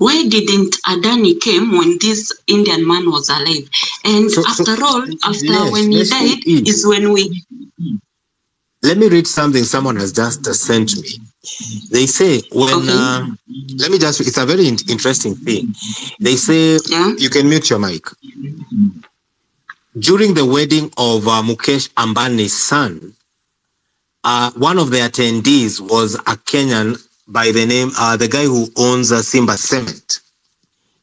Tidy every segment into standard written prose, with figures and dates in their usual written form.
Why didn't Adani came when this Indian man was alive? And when he died is when we... Let me read something someone has just sent me. They say when... it's a very interesting thing. They say, you can mute your mic. During the wedding of Mukesh Ambani's son, one of the attendees was a Kenyan by the name, the guy who owns Simba Cement.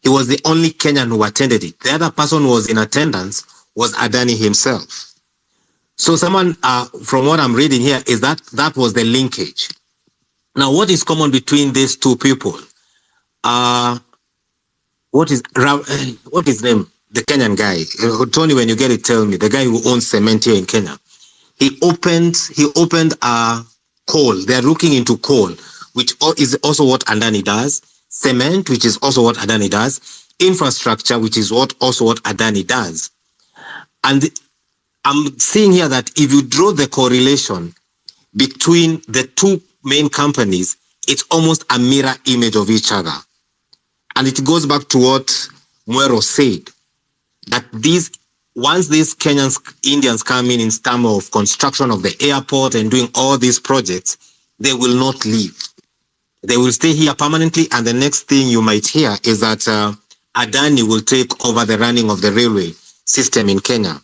He was the only Kenyan who attended it. The other person who was in attendance was Adani himself. So someone, from what I'm reading here, is that was the linkage. Now, what is common between these two people? What is his name? The Kenyan guy. Tony, when you get it, tell me. The guy who owns cement here in Kenya. He opened a coal. They're looking into coal, which is also what Adani does. Cement, which is also what Adani does. Infrastructure, which is also what Adani does. And I'm seeing here that if you draw the correlation between the two main companies, it's almost a mirror image of each other. And it goes back to what Mwero said, that once these Indians come in terms of construction of the airport and doing all these projects, they will not leave. They will stay here permanently, and the next thing you might hear is that Adani will take over the running of the railway system in Kenya.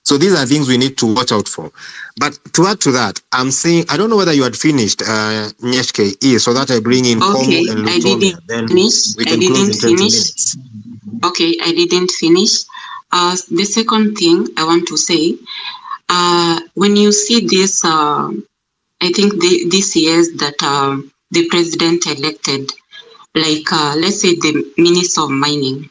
So these are things we need to watch out for. But to add to that, I'm saying, I don't know whether you had finished, JKIA, so that I bring in Komu and Lutomia. Then we can close in 20 minutes. Okay, I didn't finish. The second thing I want to say, when you see this, I think this years that the president elected, like let's say the Minister of Mining,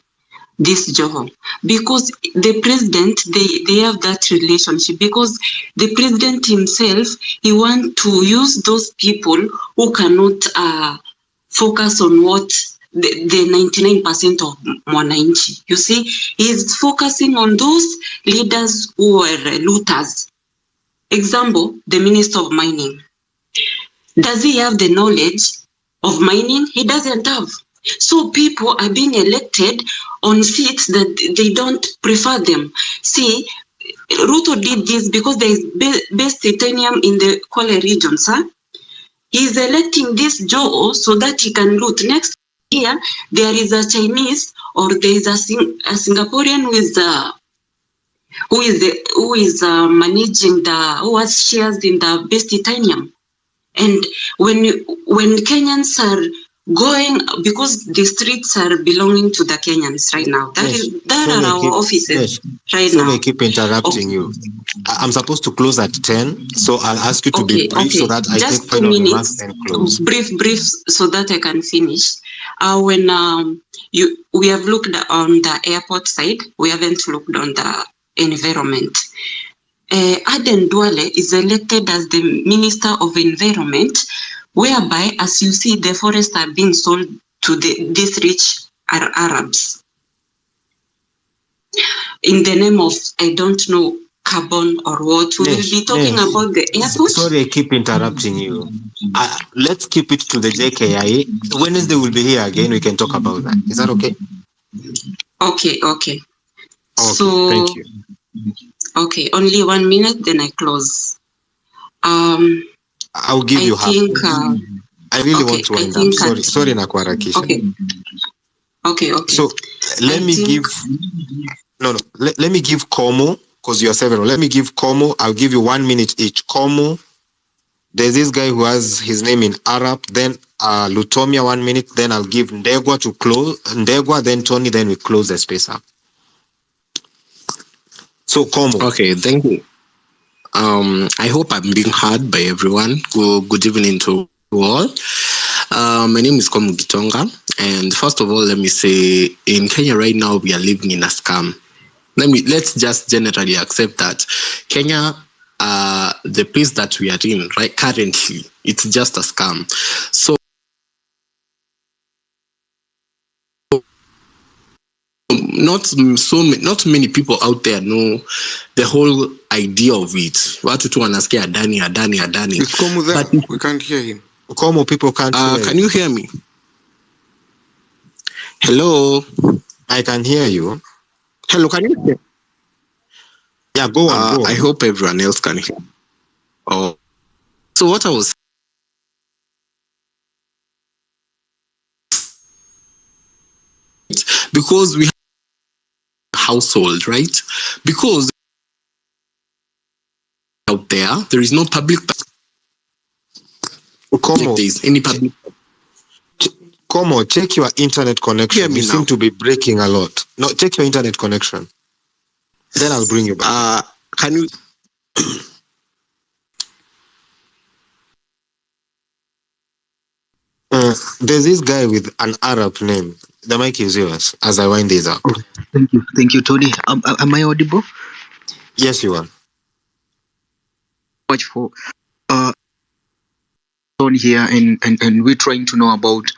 this Joho, because the president, they have that relationship, because the president himself, he wants to use those people who cannot focus on what the 99% of Mwananchi. You see, he's focusing on those leaders who were looters. Example, the Minister of Mining. Does he have the knowledge of mining? He doesn't have. So people are being elected on seats that they don't prefer them. See, Ruto did this because there is best titanium in the Kwale region, sir. He's electing this Joe so that he can loot. Next year, there is a Chinese or there is a Singaporean who has shares in the best titanium. And when Kenyans are going, because the streets are belonging to the Kenyans right now. That are our offices right now. So I keep interrupting you. I'm supposed to close at 10, so I'll ask you to be brief so that I just take 2 minutes and close. Brief, so that I can finish. When we have looked on the airport side, we haven't looked on the environment. Adan is elected as the Minister of Environment, whereby, as you see, the forests are being sold to these rich Arabs in the name of, I don't know, carbon or what. We will be talking about the airport. Sorry, I keep interrupting you. Let's keep it to the JKIA. Wednesday we'll be here again. We can talk about that. Is that okay? Okay. So, thank you. Okay, only 1 minute, then I close. I'll give you half. I really want to wind up. Sorry, Nakwarakisha. Okay. So let me give Komu, because you're several. Let me give Komu. I'll give you 1 minute each. Komu. There's this guy who has his name in Arab. Then Lutomia 1 minute. Then I'll give Ndegwa to close. Ndegwa, then Tony. Then we close the space up. So Komu. Okay, thank you. I hope I'm being heard by everyone. Good evening to all. My name is Komu Gitonga, and first of all, let me say, in Kenya right now, we are living in a scam. Let's just generally accept that Kenya, the place that we are in right currently, it's just a scam. So not many people out there know the whole idea of it. Watu tu wanasikia Adani. Is Komu there? But we can't hear him. Komu, people can't hear Can you hear me? Hello. I can hear you. Hello, can you hear? Yeah, go on, go I on. hope everyone else can hear. Oh, so what I was because we have a household, right? Because out there is no public project. Como, There is any public. Como, check your internet Hear connection. me You seem now. to be breaking a lot. No, check your internet connection. Then I'll bring you back. Can you? There's this guy with an Arab name. The mic is yours as I wind this up. Oh, thank you, Tony. Am I audible? Yes, you are. Much for on here, and we're trying to know about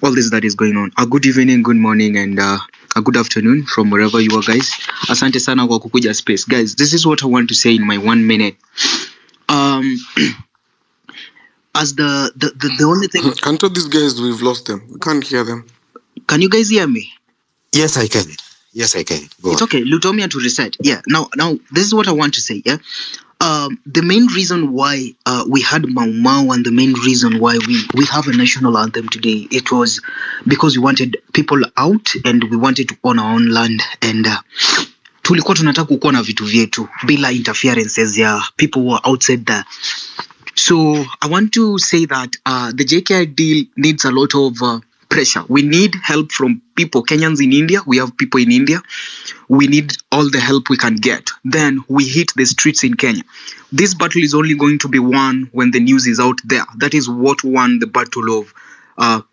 all this that is going on. A good evening, good morning, and a good afternoon from wherever you are, guys. Asante sana kwa kukuja space, guys. This is what I want to say in my 1 minute. As the only thing. Can't these guys, we've lost them. We can't hear them. Can you guys hear me? Yes, I can. Yes, I can. Go It's on. okay. Lutomia to reset. Yeah. Now, this is what I want to say. Yeah. The main reason why we had Mau Mau and the main reason why we have a national anthem today, it was because we wanted people out and we wanted to own our own land, and tulikuwa tunataka kukuwa na vitu vyetu bila interferences ya people who are outside there. So I want to say that the JKI deal needs a lot of pressure. We need help from people, Kenyans in India. We have people in India. We need all the help we can get. Then we hit the streets in Kenya. This battle is only going to be won when the news is out there. That is what won the battle of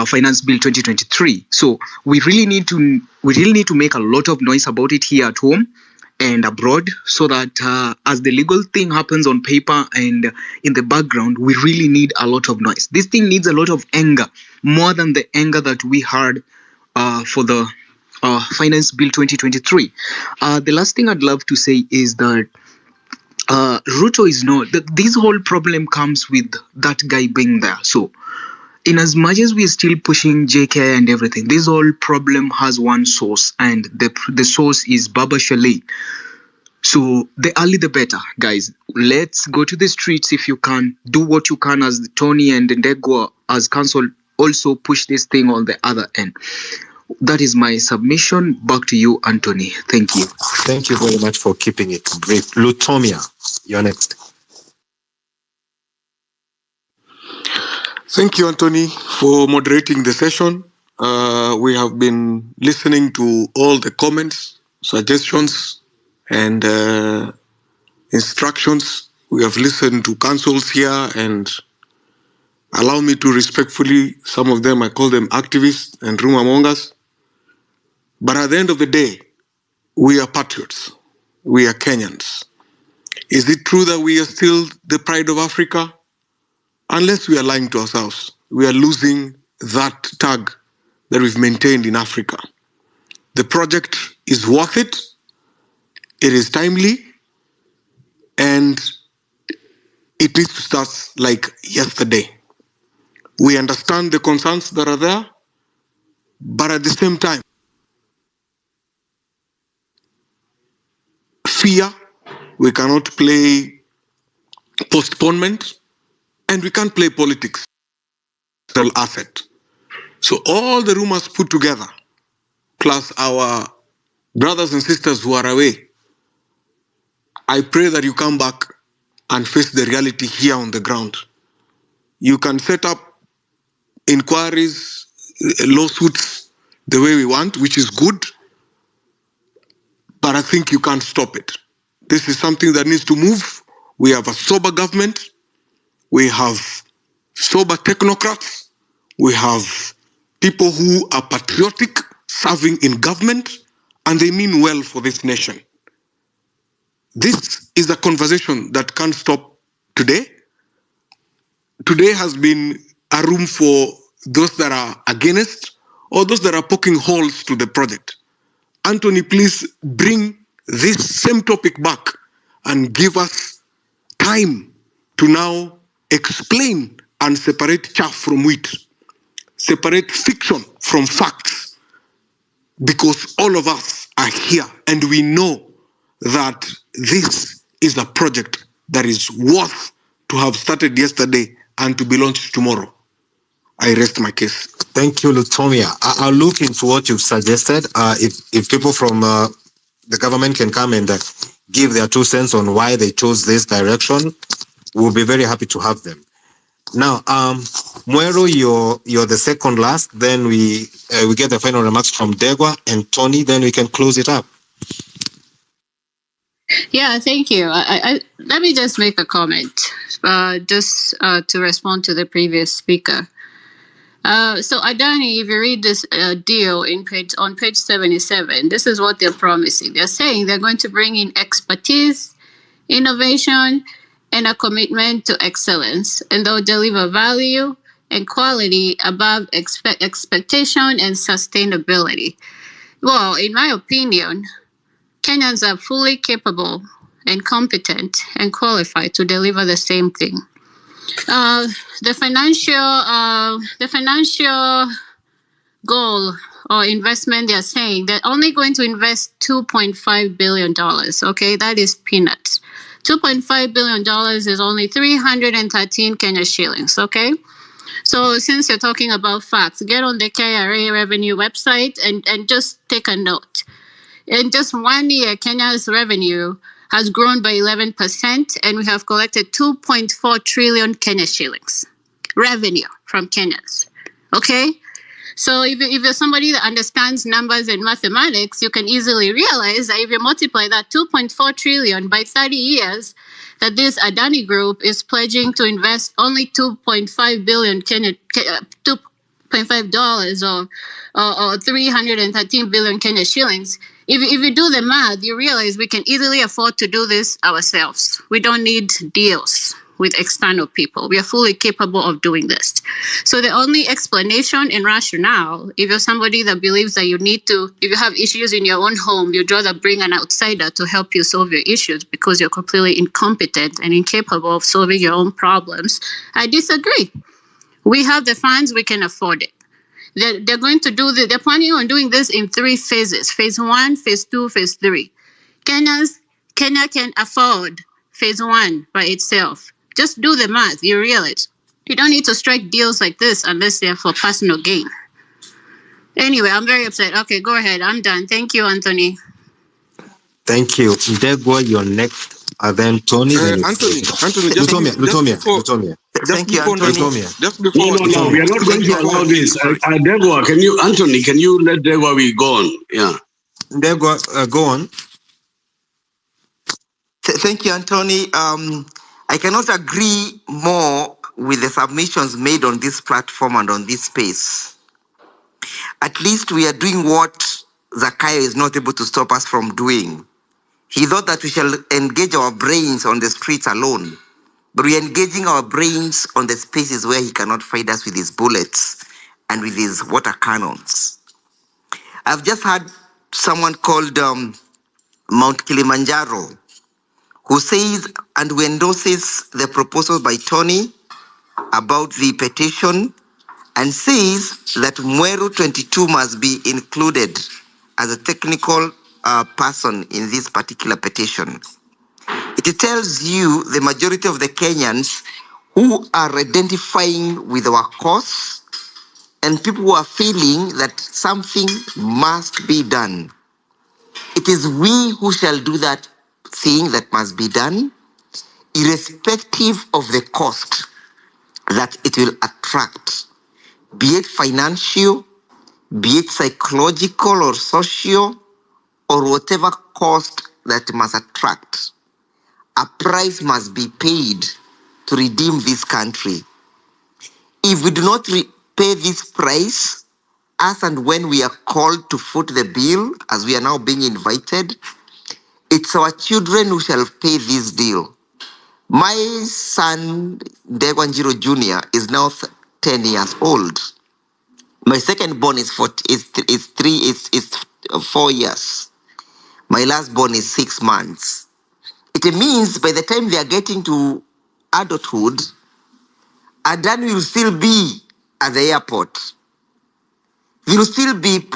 Finance Bill 2023. So we really need to make a lot of noise about it here at home and abroad, so that as the legal thing happens on paper and in the background, we really need a lot of noise. This thing needs a lot of anger, more than the anger that we had for the Finance Bill 2023. The last thing I'd love to say is that Ruto is not, this whole problem comes with that guy being there. So in as much as we're still pushing JK and everything, this whole problem has one source, and the source is Baba Shalin. So the early the better, guys. Let's go to the streets if you can. Do what you can as Tony and Ndegwa as council also push this thing on the other end. That is my submission. Back to you, Anthony. Thank you. Thank you very much for keeping it brief. Lutomia, you're next. Thank you, Anthony, for moderating the session. We have been listening to all the comments, suggestions, and instructions. We have listened to councils here, and allow me to respectfully, some of them, I call them activists and rumor mongers. But at the end of the day, we are patriots. We are Kenyans. Is it true that we are still the pride of Africa? Unless we are lying to ourselves, we are losing that tag that we've maintained in Africa. The project is worth it. It is timely. And it needs to start like yesterday. We understand the concerns that are there, but at the same time, fear, we cannot play postponement, and we can't play politics, asset. So all the rumors put together, plus our brothers and sisters who are away, I pray that you come back and face the reality here on the ground. You can set up inquiries, lawsuits the way we want, which is good, but I think you can't stop it. This is something that needs to move. We have a sober government. We have sober technocrats. We have people who are patriotic, serving in government, and they mean well for this nation. This is a conversation that can't stop today. Today has been a room for those that are against or those that are poking holes to the project. Anthony, please bring this same topic back and give us time to now explain and separate chaff from wheat, separate fiction from facts, because all of us are here and we know that this is a project that is worth to have started yesterday and to be launched tomorrow. I rest my case. Thank you, Lutomia. I'll look into what you've suggested. If people from the government can come and give their 2 cents on why they chose this direction, we'll be very happy to have them. Now, Muero, you're the second last. Then we get the final remarks from Degwa and Tony. Then we can close it up. Yeah, thank you. I let me just make a comment, to respond to the previous speaker. So Adani, if you read this deal on page 77, this is what they're promising. They're saying they're going to bring in expertise, innovation, and a commitment to excellence, and they'll deliver value and quality above expectation and sustainability. Well, in my opinion, Kenyans are fully capable and competent and qualified to deliver the same thing. The financial goal or investment, they're saying they're only going to invest $2.5 billion. Okay, that is peanuts. $2.5 billion is only 313 Kenya shillings. Okay, so since you're talking about facts, get on the KRA revenue website and just take a note. In just 1 year, Kenya's revenue has grown by 11%, and we have collected 2.4 trillion Kenya shillings revenue from Kenyans. Okay? So if you're somebody that understands numbers and mathematics, you can easily realize that if you multiply that 2.4 trillion by 30 years, that this Adani group is pledging to invest only 2.5 billion $2.5 or 313 billion Kenya shillings. If you do the math, you realize we can easily afford to do this ourselves. We don't need deals with external people. We are fully capable of doing this. So the only explanation and rationale, if you're somebody that believes that if you have issues in your own home, you'd rather bring an outsider to help you solve your issues because you're completely incompetent and incapable of solving your own problems, I disagree. We have the funds, we can afford it. They're going to do they're planning on doing this in 3 phases. Phase 1, phase 2, phase 3. Kenya can afford phase 1 by itself. Just do the math, you realize. You don't need to strike deals like this unless they're for personal gain. Anyway, I'm very upset. Okay, go ahead. I'm done. Thank you, Anthony. Thank you. Degwa, you're next. And then Tony. Anthony, just Lutomia. Thank you, Anthony. Just before. No, we are not going to allow this. Degwa, Anthony, can you let Degwa be gone? Yeah. Degwa, go on. Thank you, Anthony. I cannot agree more with the submissions made on this platform and on this space. At least we are doing what JKIA is not able to stop us from doing. He thought that we shall engage our brains on the streets alone, but we are engaging our brains on the spaces where he cannot fight us with his bullets and with his water cannons. I've just had someone called Mount Kilimanjaro, who says and who endorses the proposal by Tony about the petition and says that Mweru 22 must be included as a technical person in this particular petition. It tells you the majority of the Kenyans who are identifying with our cause and people who are feeling that something must be done. It is we who shall do that thing that must be done, irrespective of the cost that it will attract, be it financial, be it psychological or social, or whatever cost that must attract. A price must be paid to redeem this country. If we do not pay this price, as and when we are called to foot the bill, as we are now being invited, it's our children who shall pay this deal. My son, Degwanjiro Jr., is now 10 years old. My second born is 4 years. My last born is 6 months. It means by the time they are getting to adulthood, Adan will still be at the airport. He will still be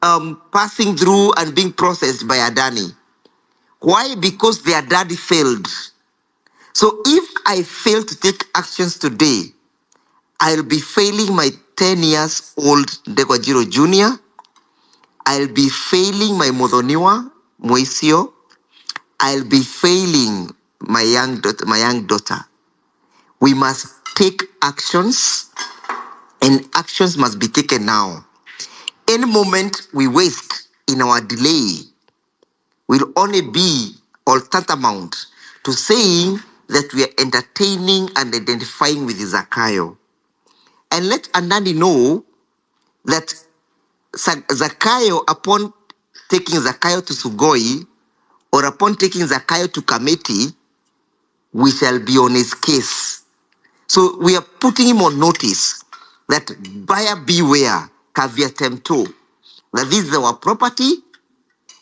passing through and being processed by Adani. Why? Because their daddy failed. So if I fail to take actions today, I'll be failing my 10 years old Dekwajiro Jr. I'll be failing my Modoniwa, Moisio. I'll be failing my young daughter. We must take actions, and actions must be taken now. Any moment we waste in our delay will only be or tantamount to saying that we are entertaining and identifying with Zakayo. And let Anani know that Zakayo, upon taking Zakayo to Sugoi, or upon taking Zakayo to Kamiti, we shall be on his case. So we are putting him on notice that buyer beware, caveat emptor, that this is our property,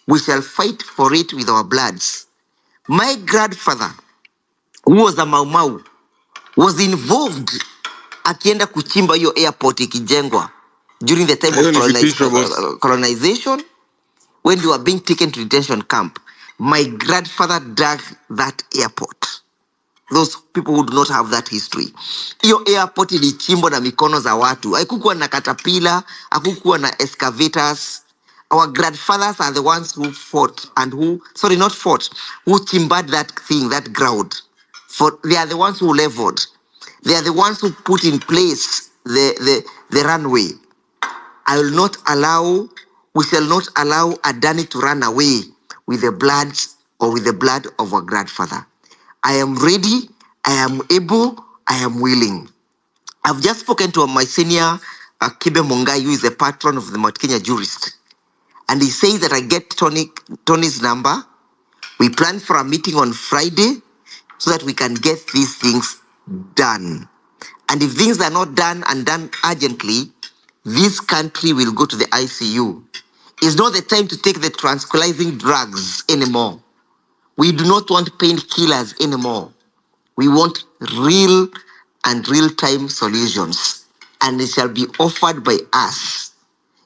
we shall fight for it with our bloods. My grandfather, who was a Mau Mau, was involved akienda kuchimba hiyo airport ikijengwa during the time of colonization, when they were being taken to detention camp. My grandfather dug that airport. Those people who do not have that history. Hiyo airport ilichimbwa na mikono za watu. Hakukuwa na caterpillar, hakukuwa na excavators. Our grandfathers are the ones who fought and who chimbed that thing, that ground. They are the ones who leveled. They are the ones who put in place the runway. We shall not allow Adani to run away with the blood or with the blood of our grandfather. I am ready, I am able, I am willing. I've just spoken to my senior, Kibe Mungai, who is the patron of the Mount Kenya jurist. And he says that I get Tony's number. We plan for a meeting on Friday so that we can get these things done. And if things are not done and done urgently, this country will go to the ICU. It's not the time to take the tranquilizing drugs anymore. We do not want painkillers anymore. We want real and real-time solutions. And it shall be offered by us,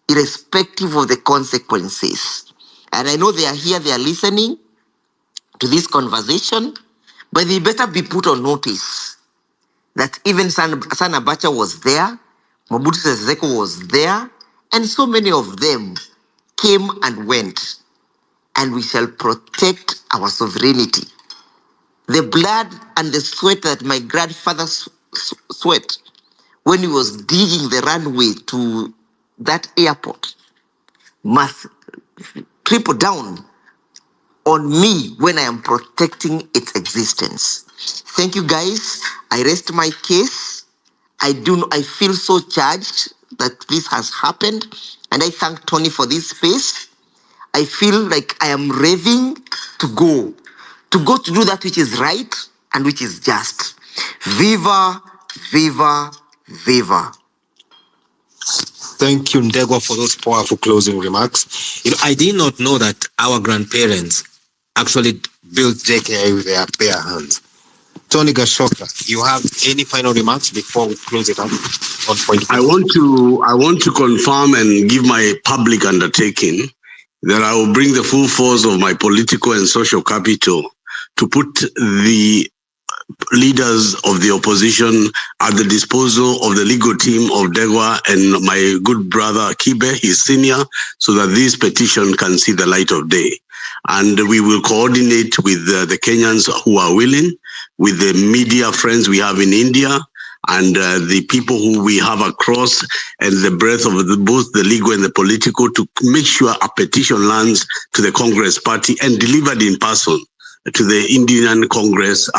irrespective of the consequences. And I know they are here, they are listening to this conversation, but they better be put on notice that even San Abacha was there, Mobutu Sese Seko was there, and so many of them came and went, and we shall protect our sovereignty. The blood and the sweat that my grandfather sweat when he was digging the runway to that airport must triple down on me when I am protecting its existence. Thank you, guys. I rest my case. I feel so charged that this has happened, and I thank Tony for this space. I feel like I am raving to go to do that which is right and which is just. Viva, viva, viva. Thank you, Ndegwa, for those powerful closing remarks. I did not know that our grandparents actually built JKIA with their bare hands. Tony Gashoka, you have any final remarks before we close it up on point? I want to confirm and give my public undertaking that I will bring the full force of my political and social capital to put the leaders of the opposition at the disposal of the legal team of Degwa and my good brother Kibe, his senior, so that this petition can see the light of day. And we will coordinate with the Kenyans who are willing, with the media friends we have in India, and the people who we have across, and the breadth of both the legal and the political, to make sure a petition lands to the Congress party and delivered in person to the Indian Congress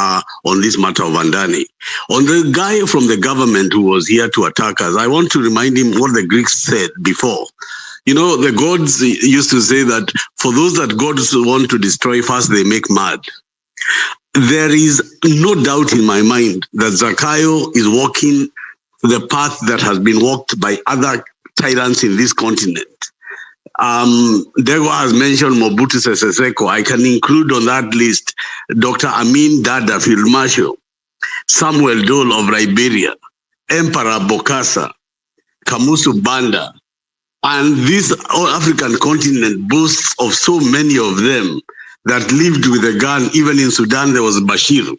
on this matter of Adani. On the guy from the government who was here to attack us, I want to remind him what the Greeks said before. The gods used to say that for those that gods want to destroy, first they make mad. There is no doubt in my mind that Zakayo is walking the path that has been walked by other tyrants in this continent. Dego has mentioned Mobutu Sese Seko. I can include on that list Dr. Amin Dada, Field Marshal, Samuel Dole of Liberia, Emperor Bokassa, Kamusu Banda, And this African continent boasts of so many of them that lived with a gun. Even in Sudan, there was Bashir.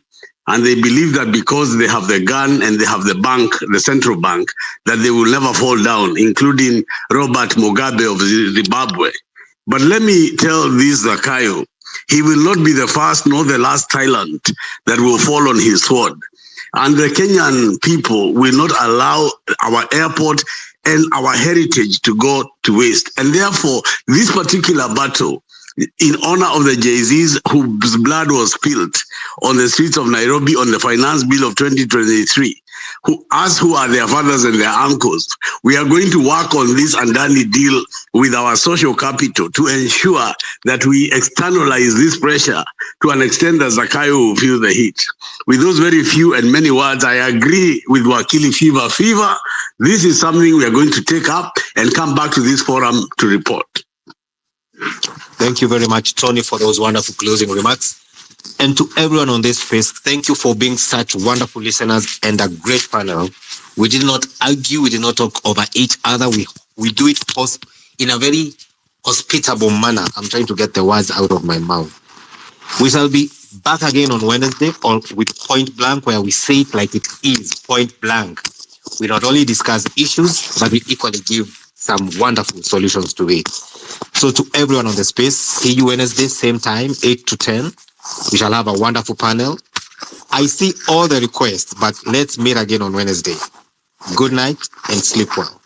And they believe that because they have the gun and they have the bank, the central bank, that they will never fall down, including Robert Mugabe of Zimbabwe. But let me tell this Zakayo, he will not be the first nor the last tyrant that will fall on his sword. And the Kenyan people will not allow our airport and our heritage to go to waste. And therefore, this particular battle, in honor of the Jay-Z's whose blood was spilled on the streets of Nairobi on the finance bill of 2023, who are their fathers and their uncles, we are going to work on this Adani deal with our social capital to ensure that we externalize this pressure to an extent that Zakayo will feel the heat. With those very few and many words, I agree with Wakili Fever. This is something we are going to take up and come back to this forum to report. Thank you very much, Tony, for those wonderful closing remarks. And to everyone on this space, thank you for being such wonderful listeners and a great panel. We did not argue, we did not talk over each other. We do it in a very hospitable manner. I'm trying to get the words out of my mouth. We shall be back again on Wednesday with Point Blank, where we say it like it is, point blank. We not only discuss issues, but we equally give some wonderful solutions to it. So to everyone on the space, see you Wednesday, same time, 8 to 10. We shall have a wonderful panel. I see all the requests, but let's meet again on Wednesday. Good night and sleep well.